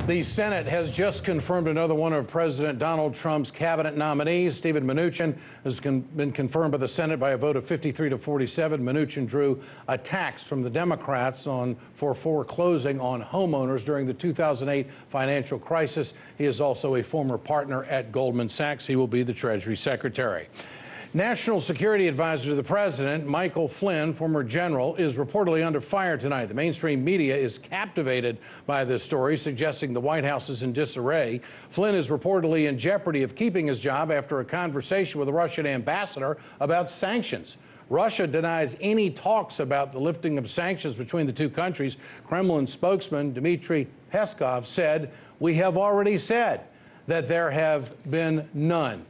The Senate has just confirmed another one of President Donald Trump's cabinet nominees. Stephen Mnuchin has been confirmed by the Senate by a vote of 53 to 47. Mnuchin drew attacks from the Democrats for foreclosing on homeowners during the 2008 financial crisis. He is also a former partner at Goldman Sachs. He will be the Treasury Secretary. National Security Advisor to the President, Michael Flynn, former general, is reportedly under fire tonight. The mainstream media is captivated by this story, suggesting the White House is in disarray. Flynn is reportedly in jeopardy of keeping his job after a conversation with a Russian ambassador about sanctions. Russia denies any talks about the lifting of sanctions between the two countries. Kremlin spokesman Dmitry Peskov said, "We have already said that there have been none."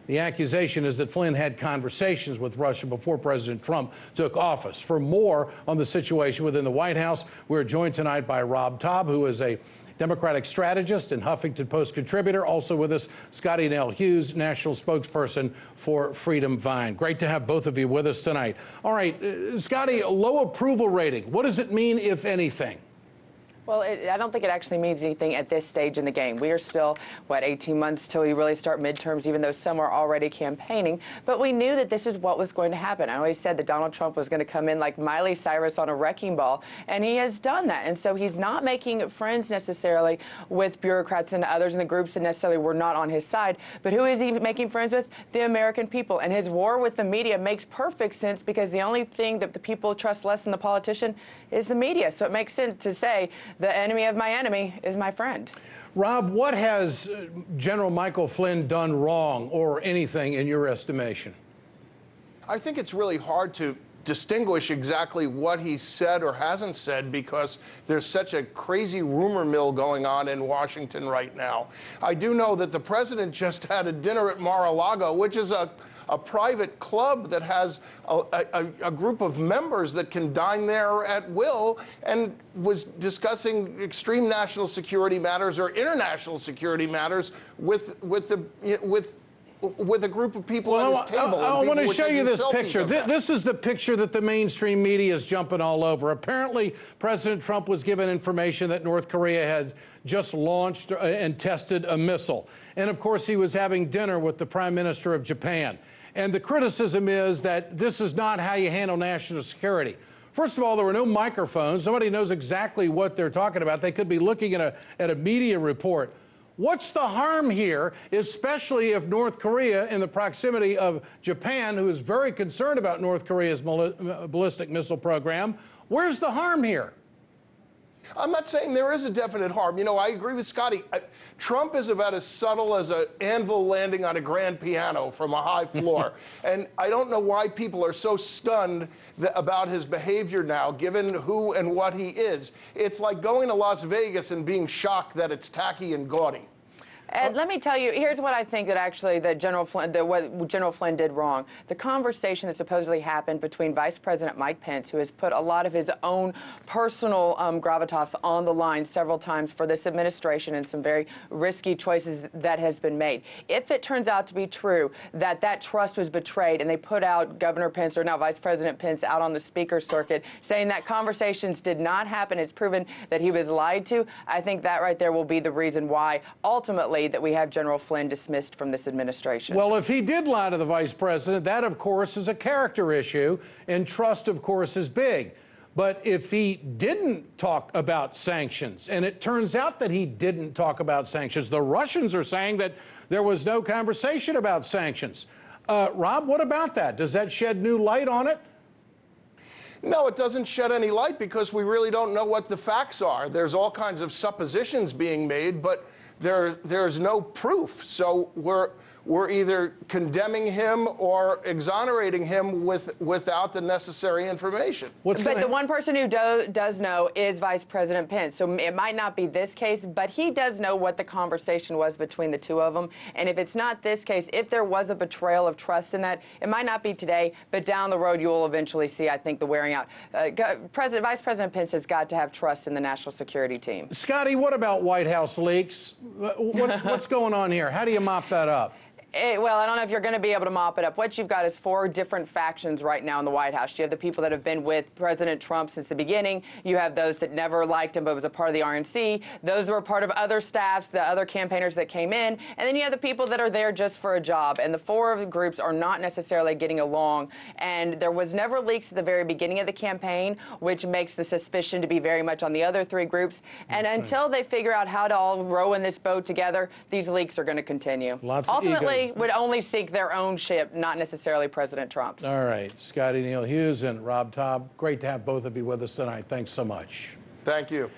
The accusation is that Flynn had conversations with Russia before President Trump took office. For more on the situation within the White House, we're joined tonight by Rob Taub, who is a Democratic strategist and Huffington Post contributor. Also with us, Scottie Nell Hughes, national spokesperson for Freedom Vine. Great to have both of you with us tonight. All right, Scottie, low approval rating. What does it mean, if anything? Well, I don't think it actually means anything at this stage in the game. We are still, 18 months till we really start midterms, even though some are already campaigning. But we knew that this is what was going to happen. I always said that Donald Trump was going to come in like Miley Cyrus on a wrecking ball, and he has done that. And so he's not making friends necessarily with bureaucrats and others in the groups that necessarily were not on his side. But who is he making friends with? The American people. And his war with the media makes perfect sense, because the only thing that the people trust less than the politician is the media. So it makes sense to say, the enemy of my enemy is my friend. Rob, what has General Michael Flynn done wrong, or anything, in your estimation? I think it's really hard to distinguish exactly what he said or hasn't said, because there's such a crazy rumor mill going on in Washington right now. I do know that the president just had a dinner at Mar-a-Lago, which is a private club that has a group of members that can dine there at will, and was discussing extreme national security matters or international security matters with a group of people at his table. I want to show you this picture. This is the picture that the mainstream media is jumping all over. Apparently, President Trump was given information that North Korea had just launched and tested a missile. And of course, he was having dinner with the Prime Minister of Japan. And the criticism is that this is not how you handle national security. First of all, there were no microphones. Nobody knows exactly what they're talking about. They could be looking at a media report. What's the harm here, especially if North Korea, in the proximity of Japan, who is very concerned about North Korea's ballistic missile program, where's the harm here? I'm not saying there is a definite harm. You know, I agree with Scottie. Trump is about as subtle as an anvil landing on a grand piano from a high floor. And I don't know why people are so stunned about his behavior now, given who and what he is. It's like going to Las Vegas and being shocked that it's tacky and gaudy. Ed, let me tell you, here's what I think that actually what General Flynn did wrong. The conversation that supposedly happened between Vice President Mike Pence, who has put a lot of his own personal gravitas on the line several times for this administration, and some very risky choices that has been made. If it turns out to be true that that trust was betrayed, and they put out Governor Pence, or now Vice President Pence, out on the speaker circuit saying that conversations did not happen, it's proven that he was lied to, I think that right there will be the reason why ultimately that we have General Flynn dismissed from this administration. Well, if he did lie to the vice president, that, of course, is a character issue, and trust, of course, is big. But if he didn't talk about sanctions, and it turns out that he didn't talk about sanctions, the Russians are saying that there was no conversation about sanctions. Rob, what about that? Does that shed new light on it? No, it doesn't shed any light, because we really don't know what the facts are. There's all kinds of suppositions being made, but there's no proof. So we're either condemning him or exonerating him without the necessary information. But the one person who does know is Vice President Pence. So it might not be this case, but he does know what the conversation was between the two of them. And if it's not this case, if there was a betrayal of trust in that, it might not be today, but down the road you will eventually see, I think, the wearing out. Vice President Pence has got to have trust in the national security team. Scottie, what about White House leaks? What's going on here? How do you mop that up? Well, I don't know if you're going to be able to mop it up. What you've got is 4 different factions right now in the White House. You have the people that have been with President Trump since the beginning. You have those that never liked him but was a part of the RNC. Those were part of other staffs, the other campaigners that came in. And then you have the people that are there just for a job. And the 4 of the groups are not necessarily getting along. And there was never leaks at the very beginning of the campaign, which makes the suspicion to be very much on the other 3 groups. And until they figure out how to all row in this boat together, these leaks are going to continue. Ultimately, would only sink their own ship, not necessarily President Trump's. All right. Scottie Nell Hughes and Rob Taub, great to have both of you with us tonight. Thanks so much. Thank you.